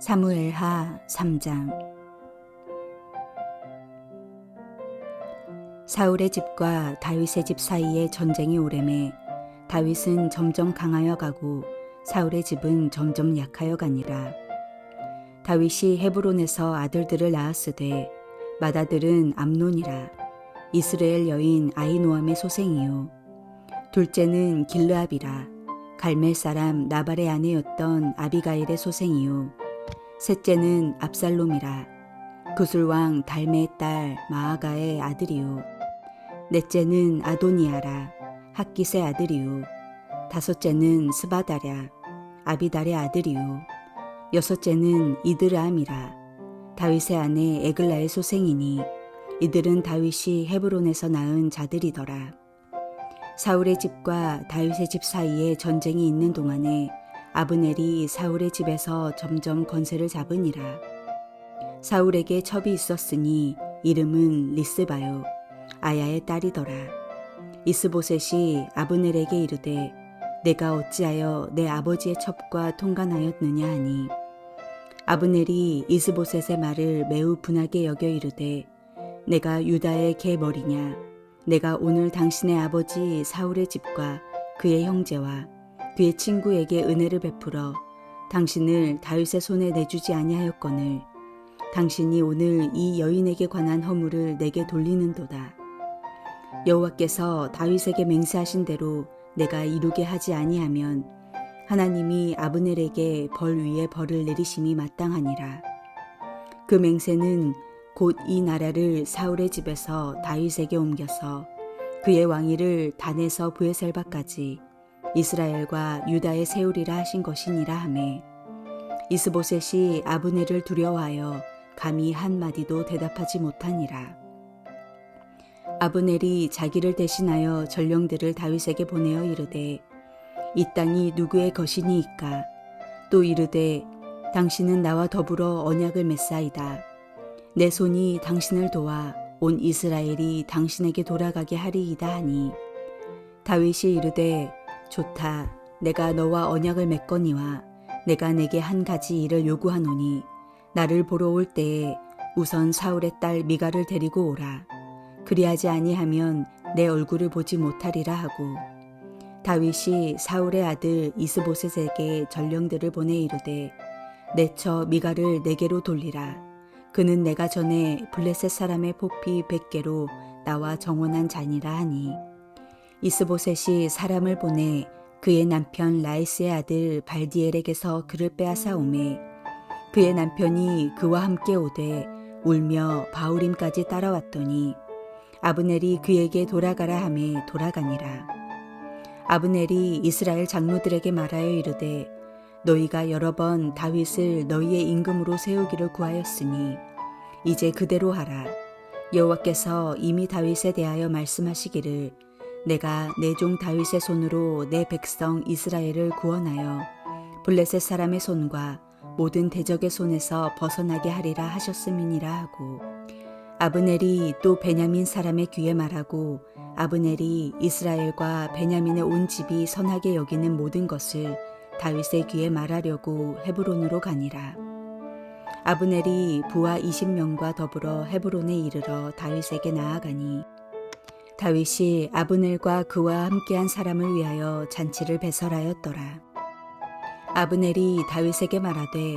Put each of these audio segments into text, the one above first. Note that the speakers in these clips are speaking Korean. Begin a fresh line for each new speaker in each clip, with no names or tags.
사무엘하 3장. 사울의 집과 다윗의 집 사이에 전쟁이 오래매 다윗은 점점 강하여 가고 사울의 집은 점점 약하여 가니라. 다윗이 헤브론에서 아들들을 낳았으되 맏아들은 암논이라. 이스라엘 여인 아히노암의 소생이요. 둘째는 길르압이라. 갈멜 사람 나발의 아내였던 아비가일의 소생이요. 셋째는 압살롬이라. 구술왕 달메의 딸 마아가의 아들이요. 넷째는 아도니아라. 학깃의 아들이요. 다섯째는 스바다랴. 아비달의 아들이요. 여섯째는 이드람이라. 다윗의 아내 에글라의 소생이니 이들은 다윗이 헤브론에서 낳은 자들이더라. 사울의 집과 다윗의 집 사이에 전쟁이 있는 동안에 아브넬이 사울의 집에서 점점 권세를 잡으니라. 사울에게 첩이 있었으니 이름은 리스바요. 아야의 딸이더라. 이스보셋이 아브넬에게 이르되 내가 어찌하여 내 아버지의 첩과 통관하였느냐 하니 아브넬이 이스보셋의 말을 매우 분하게 여겨 이르되 내가 유다의 계머리냐. 내가 오늘 당신의 아버지 사울의 집과 그의 형제와 그의 친구에게 은혜를 베풀어 당신을 다윗의 손에 내주지 아니하였거늘 당신이 오늘 이 여인에게 관한 허물을 내게 돌리는도다. 여호와께서 다윗에게 맹세하신 대로 내가 이루게 하지 아니하면 하나님이 아브넬에게 벌 위에 벌을 내리심이 마땅하니라. 그 맹세는 곧 이 나라를 사울의 집에서 다윗에게 옮겨서 그의 왕위를 단에서 브에셀바까지 이스라엘과 유다에 세우리라 하신 것이니라 하매 이스보셋이 아브넬을 두려워하여 감히 한마디도 대답하지 못하니라. 아브넬이 자기를 대신하여 전령들을 다윗에게 보내어 이르되 이 땅이 누구의 것이니이까. 또 이르되 당신은 나와 더불어 언약을 맺사이다. 내 손이 당신을 도와 온 이스라엘이 당신에게 돌아가게 하리이다 하니 다윗이 이르되 좋다. 내가 너와 언약을 맺거니와 내가 내게 한 가지 일을 요구하노니 나를 보러 올 때에 우선 사울의 딸 미갈을 데리고 오라. 그리하지 아니하면 내 얼굴을 보지 못하리라 하고 다윗이 사울의 아들 이스보셋에게 전령들을 보내 이르되 내 처 미갈을 내게로 돌리라. 그는 내가 전에 블레셋 사람의 포피 100개로 나와 정원한 자니라 하니 이스보셋이 사람을 보내 그의 남편 라이스의 아들 발디엘에게서 그를 빼앗아 오매 그의 남편이 그와 함께 오되 울며 바후림까지 따라왔더니 아브넬이 그에게 돌아가라 하매 돌아가니라. 아브넬이 이스라엘 장로들에게 말하여 이르되 너희가 여러 번 다윗을 너희의 임금으로 세우기를 구하였으니 이제 그대로 하라. 여호와께서 이미 다윗에 대하여 말씀하시기를 내가 내 종 다윗의 손으로 내 백성 이스라엘을 구원하여 블레셋 사람의 손과 모든 대적의 손에서 벗어나게 하리라 하셨음이니라 하고 아브넬이 또 베냐민 사람의 귀에 말하고 아브넬이 이스라엘과 베냐민의 온 집이 선하게 여기는 모든 것을 다윗의 귀에 말하려고 헤브론으로 가니라. 아브넬이 부하 20명과 더불어 헤브론에 이르러 다윗에게 나아가니 다윗이 아브넬과 그와 함께한 사람을 위하여 잔치를 배설하였더라. 아브넬이 다윗에게 말하되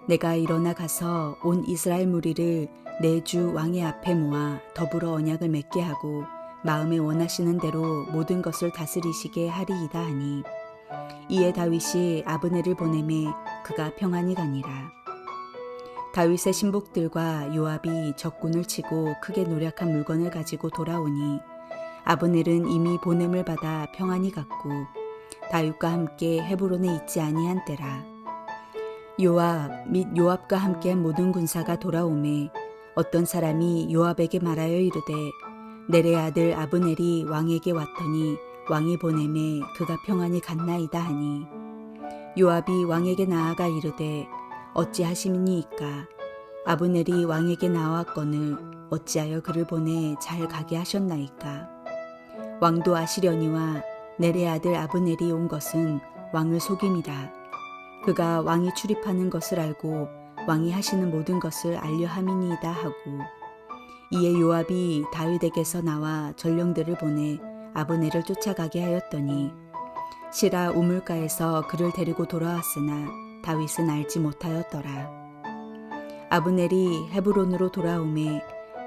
내가 일어나 가서 온 이스라엘 무리를 내 주 왕의 앞에 모아 더불어 언약을 맺게 하고 마음에 원하시는 대로 모든 것을 다스리시게 하리이다 하니 이에 다윗이 아브넬을 보내매 그가 평안히 가니라. 다윗의 신복들과 요압이 적군을 치고 크게 노력한 물건을 가지고 돌아오니 아브넬은 이미 보냄을 받아 평안히 갔고 다윗과 함께 헤브론에 있지 아니한 때라. 요압 및 요압과 함께한 모든 군사가 돌아오매 어떤 사람이 요압에게 말하여 이르되 넬의 아들 아브넬이 왕에게 왔더니 왕이 보내매 그가 평안히 갔나이다 하니 요압이 왕에게 나아가 이르되 어찌하심이니이까. 아브넬이 왕에게 나왔거늘 어찌하여 그를 보내 잘 가게 하셨나이까. 왕도 아시려니와 넬의 아들 아브넬이 온 것은 왕을 속임이라. 그가 왕이 출입하는 것을 알고 왕이 하시는 모든 것을 알려 함이니이다 하고, 이에 요압이 다윗에게서 나와 전령들을 보내 아브넬을 쫓아가게 하였더니 시라 우물가에서 그를 데리고 돌아왔으나 다윗은 알지 못하였더라. 아브넬이 헤브론으로 돌아오매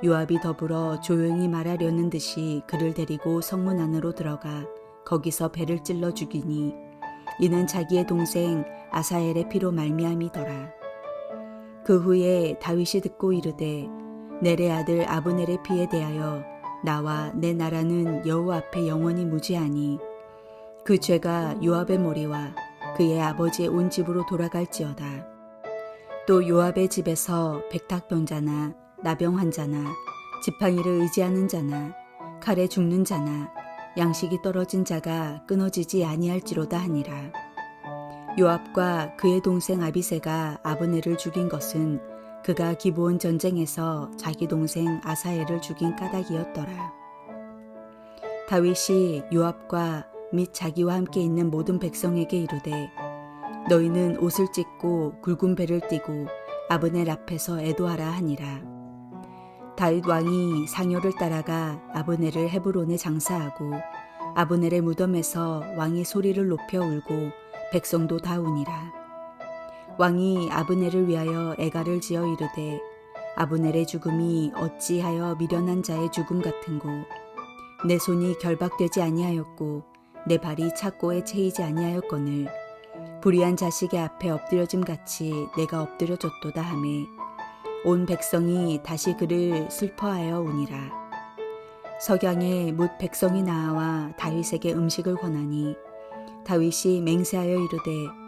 요압이 더불어 조용히 말하려는 듯이 그를 데리고 성문 안으로 들어가 거기서 배를 찔러 죽이니 이는 자기의 동생 아사엘의 피로 말미암이더라. 그 후에 다윗이 듣고 이르되 넬의 아들 아브넬의 피에 대하여 나와 내 나라는 여호와 앞에 영원히 무죄하니 그 죄가 요압의 머리와 그의 아버지의 온 집으로 돌아갈지어다. 또 요압의 집에서 백탁병자나 나병 환자나 지팡이를 의지하는 자나 칼에 죽는 자나 양식이 떨어진 자가 끊어지지 아니할지로다 하니라. 요압과 그의 동생 아비새가 아브넬을 죽인 것은 그가 기브온 전쟁에서 자기 동생 아사엘을 죽인 까닭이었더라. 다윗이 요압과 및 자기와 함께 있는 모든 백성에게 이르되 너희는 옷을 찢고 굵은 배를 띠고 아브넬 앞에서 애도하라 하니라. 다윗 왕이 상요를 따라가 아브넬을 헤브론에 장사하고 아브넬의 무덤에서 왕이 소리를 높여 울고 백성도 다 우니라. 왕이 아브넬을 위하여 애가를 지어 이르되 아브넬의 죽음이 어찌하여 미련한 자의 죽음 같은고 내 손이 결박되지 아니하였고 내 발이 착고에 채이지 아니하였거늘 불의한 자식의 앞에 엎드려짐 같이 내가 엎드려졌도다 하매 온 백성이 다시 그를 슬퍼하여 우니라. 석양에 뭇 백성이 나와 다윗에게 음식을 권하니 다윗이 맹세하여 이르되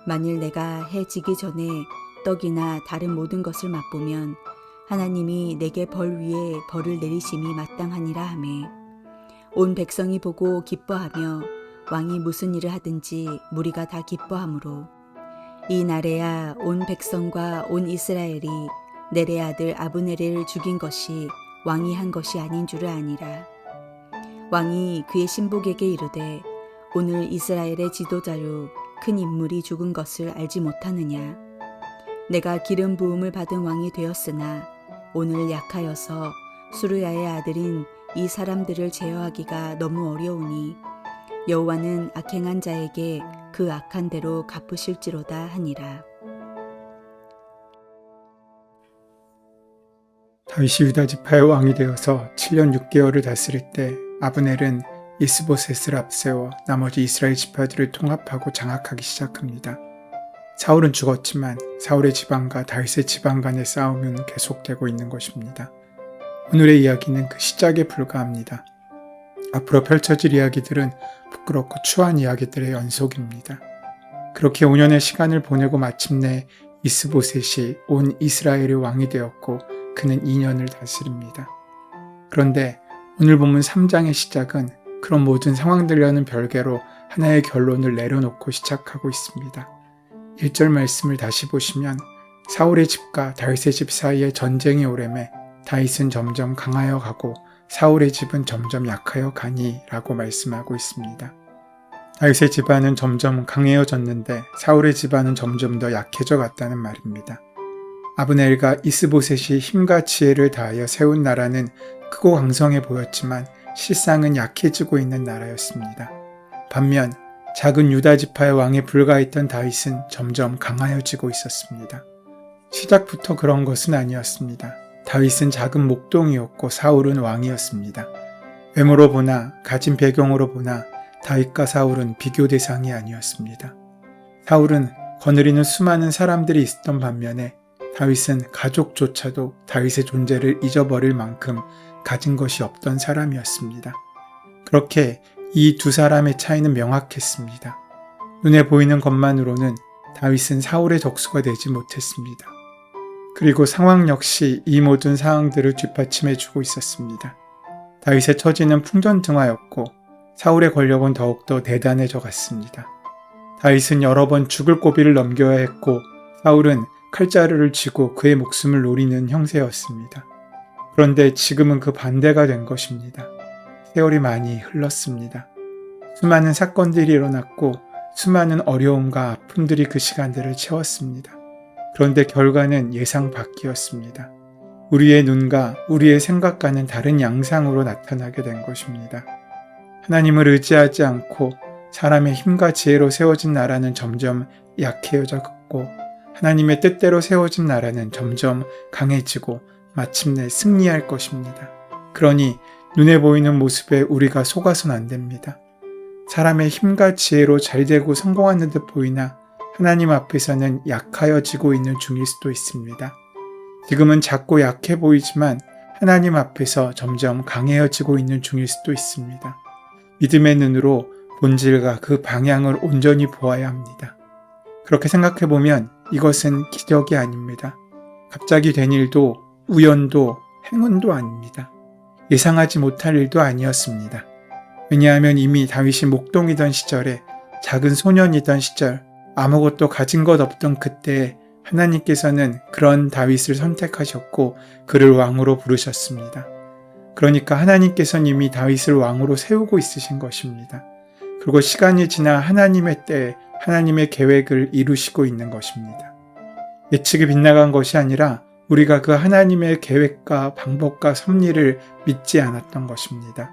만일 내가 해 지기 전에 떡이나 다른 모든 것을 맛보면 하나님이 내게 벌 위에 벌을 내리심이 마땅하니라 하매 온 백성이 보고 기뻐하며 왕이 무슨 일을 하든지 무리가 다 기뻐하므로 이 날에야 온 백성과 온 이스라엘이 넬의 아들 아브넬을 죽인 것이 왕이 한 것이 아닌 줄을 아니라. 왕이 그의 신복에게 이르되 오늘 이스라엘의 지도자요 큰 인물이 죽은 것을 알지 못하느냐. 내가 기름 부음을 받은 왕이 되었으나 오늘 약하여서 수르야의 아들인 이 사람들을 제어하기가 너무 어려우니 여호와는 악행한 자에게 그 악한 대로 갚으실지로다 하니라.
다윗이 유다 지파의 왕이 되어서 7년 6개월을 다스릴 때 아브넬은 이스보셋을 앞세워 나머지 이스라엘 지파들을 통합하고 장악하기 시작합니다. 사울은 죽었지만 사울의 집안과 다윗의 집안 간의 싸움은 계속되고 있는 것입니다. 오늘의 이야기는 그 시작에 불과합니다. 앞으로 펼쳐질 이야기들은 부끄럽고 추한 이야기들의 연속입니다. 그렇게 5년의 시간을 보내고 마침내 이스보셋이 온 이스라엘의 왕이 되었고 그는 2년을 다스립니다. 그런데 오늘 본문 3장의 시작은 그런 모든 상황들과는 별개로 하나의 결론을 내려놓고 시작하고 있습니다. 1절 말씀을 다시 보시면 사울의 집과 다윗의 집 사이에 전쟁이 오래매 다윗은 점점 강하여 가고 사울의 집은 점점 약하여 가니 라고 말씀하고 있습니다. 다윗의 집안은 점점 강해졌는데 사울의 집안은 점점 더 약해져 갔다는 말입니다. 아브넬과 이스보셋이 힘과 지혜를 다하여 세운 나라는 크고 강성해 보였지만 실상은 약해지고 있는 나라였습니다. 반면 작은 유다 지파의 왕에 불과했던 다윗은 점점 강하여지고 있었습니다. 시작부터 그런 것은 아니었습니다. 다윗은 작은 목동이었고 사울은 왕이었습니다. 외모로 보나 가진 배경으로 보나 다윗과 사울은 비교 대상이 아니었습니다. 사울은 거느리는 수많은 사람들이 있었던 반면에 다윗은 가족조차도 다윗의 존재를 잊어버릴 만큼 가진 것이 없던 사람이었습니다. 그렇게 이 두 사람의 차이는 명확했습니다. 눈에 보이는 것만으로는 다윗은 사울의 적수가 되지 못했습니다. 그리고 상황 역시 이 모든 상황들을 뒷받침해주고 있었습니다. 다윗의 처지는 풍전등화였고 사울의 권력은 더욱더 대단해져 갔습니다. 다윗은 여러 번 죽을 고비를 넘겨야 했고 사울은 칼자루를 쥐고 그의 목숨을 노리는 형세였습니다. 그런데 지금은 그 반대가 된 것입니다. 세월이 많이 흘렀습니다. 수많은 사건들이 일어났고 수많은 어려움과 아픔들이 그 시간들을 채웠습니다. 그런데 결과는 예상 밖이었습니다. 우리의 눈과 우리의 생각과는 다른 양상으로 나타나게 된 것입니다. 하나님을 의지하지 않고 사람의 힘과 지혜로 세워진 나라는 점점 약해져 갔고, 하나님의 뜻대로 세워진 나라는 점점 강해지고 마침내 승리할 것입니다. 그러니 눈에 보이는 모습에 우리가 속아선 안 됩니다. 사람의 힘과 지혜로 잘되고 성공하는 듯 보이나 하나님 앞에서는 약하여지고 있는 중일 수도 있습니다. 지금은 작고 약해 보이지만 하나님 앞에서 점점 강해져지고 있는 중일 수도 있습니다. 믿음의 눈으로 본질과 그 방향을 온전히 보아야 합니다. 그렇게 생각해보면 이것은 기적이 아닙니다. 갑자기 된 일도 우연도 행운도 아닙니다. 예상하지 못할 일도 아니었습니다. 왜냐하면 이미 다윗이 목동이던 시절에, 작은 소년이던 시절, 아무것도 가진 것 없던 그때에 하나님께서는 그런 다윗을 선택하셨고 그를 왕으로 부르셨습니다. 그러니까 하나님께서는 이미 다윗을 왕으로 세우고 있으신 것입니다. 그리고 시간이 지나 하나님의 때에 하나님의 계획을 이루시고 있는 것입니다. 예측이 빗나간 것이 아니라 우리가 그 하나님의 계획과 방법과 섭리를 믿지 않았던 것입니다.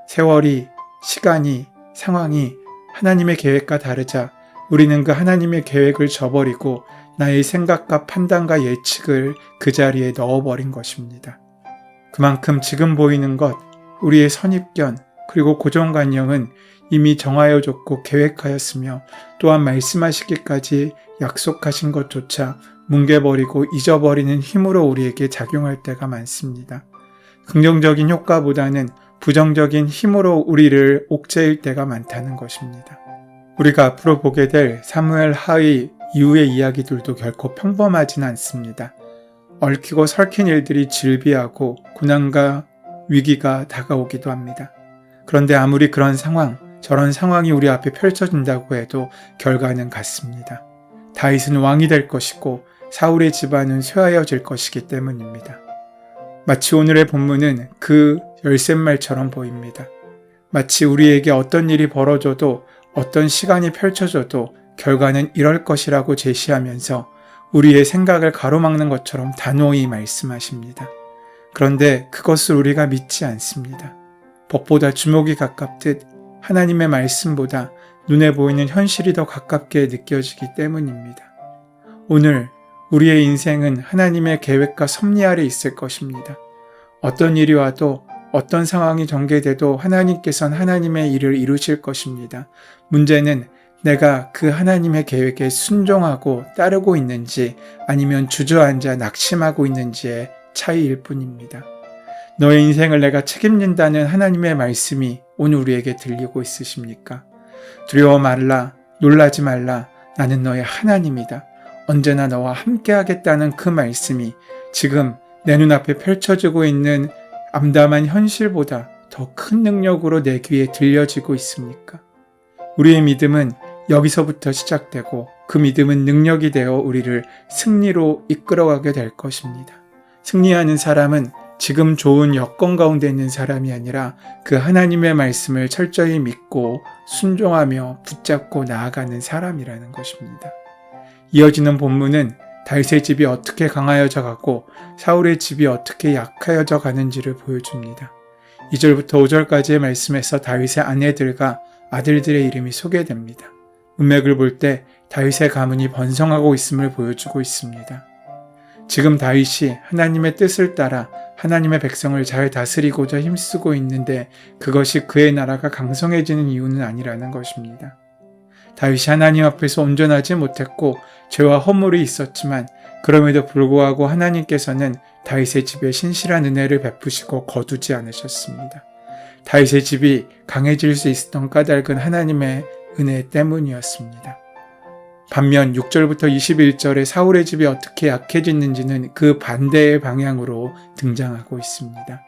세월이, 시간이, 상황이 하나님의 계획과 다르자 우리는 그 하나님의 계획을 저버리고 나의 생각과 판단과 예측을 그 자리에 넣어버린 것입니다. 그만큼 지금 보이는 것, 우리의 선입견, 그리고 고정관념은 이미 정하여졌고 계획하였으며 또한 말씀하시기까지 약속하신 것조차 뭉개버리고 잊어버리는 힘으로 우리에게 작용할 때가 많습니다. 긍정적인 효과보다는 부정적인 힘으로 우리를 옥죄일 때가 많다는 것입니다. 우리가 앞으로 보게 될 사무엘 하의 이후의 이야기들도 결코 평범하진 않습니다. 얽히고 설킨 일들이 질비하고 고난과 위기가 다가오기도 합니다. 그런데 아무리 그런 상황, 저런 상황이 우리 앞에 펼쳐진다고 해도 결과는 같습니다. 다윗은 왕이 될 것이고 사울의 집안은 쇠하여질 것이기 때문입니다. 마치 오늘의 본문은 그 열쇠말처럼 보입니다. 마치 우리에게 어떤 일이 벌어져도 어떤 시간이 펼쳐져도 결과는 이럴 것이라고 제시하면서 우리의 생각을 가로막는 것처럼 단호히 말씀하십니다. 그런데 그것을 우리가 믿지 않습니다. 법보다 주목이 가깝듯 하나님의 말씀보다 눈에 보이는 현실이 더 가깝게 느껴지기 때문입니다. 오늘 우리의 인생은 하나님의 계획과 섭리 아래 있을 것입니다. 어떤 일이 와도 어떤 상황이 전개돼도 하나님께서는 하나님의 일을 이루실 것입니다. 문제는 내가 그 하나님의 계획에 순종하고 따르고 있는지 아니면 주저앉아 낙심하고 있는지의 차이일 뿐입니다. 너의 인생을 내가 책임진다는 하나님의 말씀이 오늘 우리에게 들리고 있으십니까? 두려워 말라, 놀라지 말라, 나는 너의 하나님이다. 언제나 너와 함께 하겠다는 그 말씀이 지금 내 눈앞에 펼쳐지고 있는 암담한 현실보다 더 큰 능력으로 내 귀에 들려지고 있습니까? 우리의 믿음은 여기서부터 시작되고 그 믿음은 능력이 되어 우리를 승리로 이끌어가게 될 것입니다. 승리하는 사람은 지금 좋은 여건 가운데 있는 사람이 아니라 그 하나님의 말씀을 철저히 믿고 순종하며 붙잡고 나아가는 사람이라는 것입니다. 이어지는 본문은 다윗의 집이 어떻게 강하여져 가고 사울의 집이 어떻게 약하여져 가는지를 보여줍니다. 2절부터 5절까지의 말씀에서 다윗의 아내들과 아들들의 이름이 소개됩니다. 문맥을 볼 때 다윗의 가문이 번성하고 있음을 보여주고 있습니다. 지금 다윗이 하나님의 뜻을 따라 하나님의 백성을 잘 다스리고자 힘쓰고 있는데 그것이 그의 나라가 강성해지는 이유는 아니라는 것입니다. 다윗이 하나님 앞에서 온전하지 못했고 죄와 허물이 있었지만 그럼에도 불구하고 하나님께서는 다윗의 집에 신실한 은혜를 베푸시고 거두지 않으셨습니다. 다윗의 집이 강해질 수 있었던 까닭은 하나님의 은혜 때문이었습니다. 반면 6절부터 21절에 사울의 집이 어떻게 약해졌는지는 그 반대의 방향으로 등장하고 있습니다.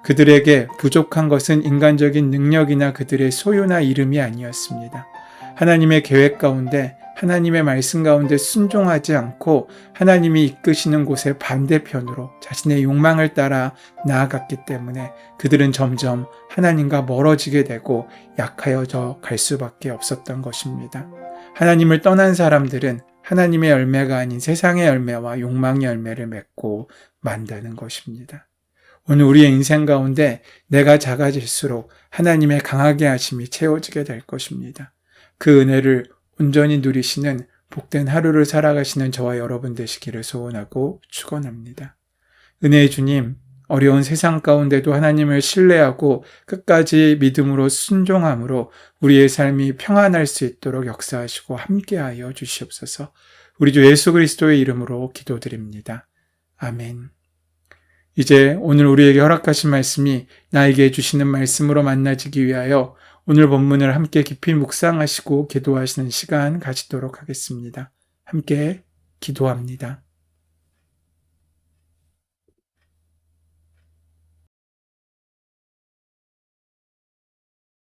그들에게 부족한 것은 인간적인 능력이나 그들의 소유나 이름이 아니었습니다. 하나님의 계획 가운데 하나님의 말씀 가운데 순종하지 않고 하나님이 이끄시는 곳의 반대편으로 자신의 욕망을 따라 나아갔기 때문에 그들은 점점 하나님과 멀어지게 되고 약하여져 갈 수밖에 없었던 것입니다. 하나님을 떠난 사람들은 하나님의 열매가 아닌 세상의 열매와 욕망의 열매를 맺고 만다는 것입니다. 오늘 우리의 인생 가운데 내가 작아질수록 하나님의 강하게 하심이 채워지게 될 것입니다. 그 은혜를 온전히 누리시는 복된 하루를 살아가시는 저와 여러분 되시기를 소원하고 축원합니다. 은혜의 주님, 어려운 세상 가운데도 하나님을 신뢰하고 끝까지 믿음으로 순종함으로 우리의 삶이 평안할 수 있도록 역사하시고 함께하여 주시옵소서. 우리 주 예수 그리스도의 이름으로 기도드립니다. 아멘. 이제 오늘 우리에게 허락하신 말씀이 나에게 주시는 말씀으로 만나지기 위하여 오늘 본문을 함께 깊이 묵상하시고 기도하시는 시간 가지도록 하겠습니다. 함께 기도합니다.